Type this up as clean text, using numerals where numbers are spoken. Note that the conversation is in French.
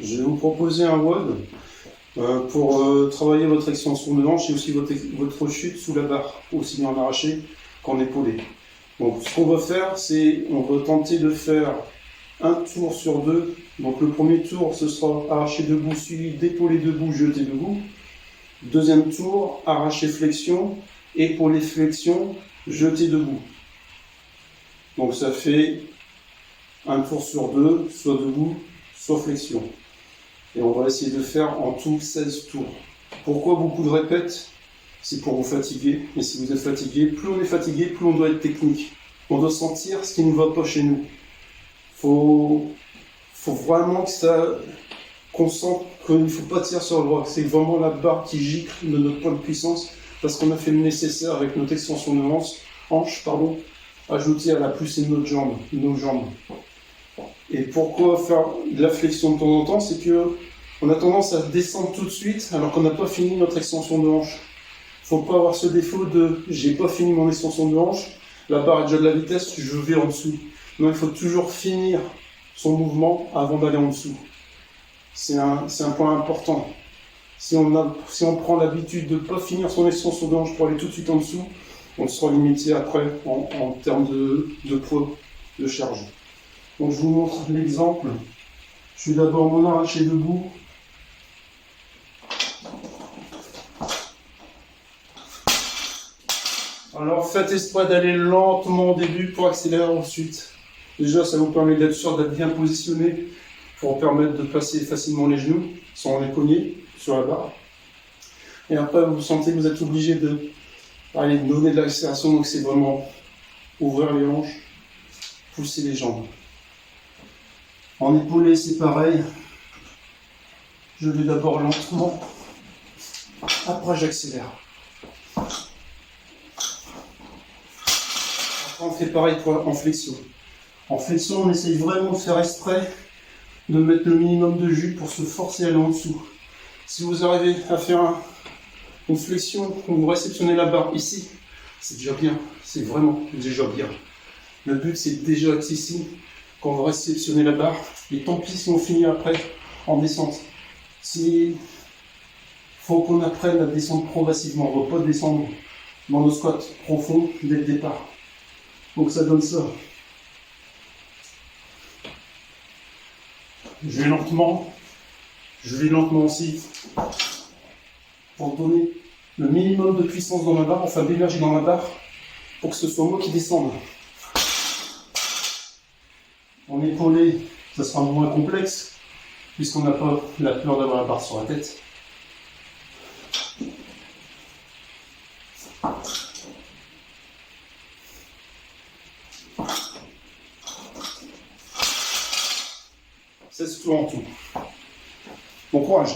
Je vais vous proposer un WOD pour travailler votre extension de hanche et aussi votre chute sous la barre, aussi bien en arraché qu'en épaulé. Donc ce qu'on va faire, c'est on va tenter de faire un tour sur deux. Donc le premier tour, ce sera arraché debout, suivi d'épaulé debout, jeté debout. Deuxième tour, arraché flexion, épaulé flexion, jeté debout. Donc ça fait un tour sur deux, soit debout, soit flexion. Et on va essayer de faire en tout 16 tours. Pourquoi beaucoup de répètes? C'est pour vous fatiguer. Et si vous êtes fatigué, plus on est fatigué, plus on doit être technique. On doit sentir ce qui ne va pas chez nous. Faut vraiment qu'on sente qu'il ne faut pas tirer sur le bras. C'est vraiment la barre qui gicle de notre point de puissance parce qu'on a fait le nécessaire avec notre extension de hanche, ajoutée à la poussée de nos jambes. Et pourquoi faire de la flexion de temps en temps? C'est qu'on a tendance à descendre tout de suite alors qu'on n'a pas fini notre extension de hanche. Il ne faut pas avoir ce défaut de j'ai pas fini mon extension de hanche, la barre est déjà de la vitesse, je vais en dessous. Non, il faut toujours finir son mouvement avant d'aller en dessous. C'est un point important. Si on prend l'habitude de ne pas finir son extension de hanche pour aller tout de suite en dessous, on sera limité après en termes de poids, de charge. Donc je vous montre l'exemple. Je suis d'abord mon arraché debout. Alors faites exprès d'aller lentement au début pour accélérer ensuite. Déjà ça vous permet d'être sûr d'être bien positionné pour permettre de passer facilement les genoux sans les poignets sur la barre. Et après vous sentez que vous êtes obligé de donner de l'accélération, donc c'est vraiment ouvrir les hanches, pousser les jambes. En épaulé, c'est pareil. Je vais d'abord lentement. Après, j'accélère. Après, on fait pareil en flexion. En flexion, on essaye vraiment de faire exprès de mettre le minimum de jus pour se forcer à aller en dessous. Si vous arrivez à faire une flexion où vous réceptionnez la barre ici, c'est déjà bien. C'est vraiment déjà bien. Le but, c'est déjà être ici. Quand on va réceptionner la barre, et tant pis si on finit après en descente. Il faut qu'on apprenne à descendre progressivement, on ne va pas descendre dans nos squats profonds dès le départ. Donc ça donne ça. Je vais lentement aussi, pour donner le minimum de puissance dans ma barre, enfin d'énergie dans ma barre, pour que ce soit moi qui descende. En épaulé, ça sera moins complexe, puisqu'on n'a pas la peur d'avoir la barre sur la tête. C'est tout en tout. Bon courage!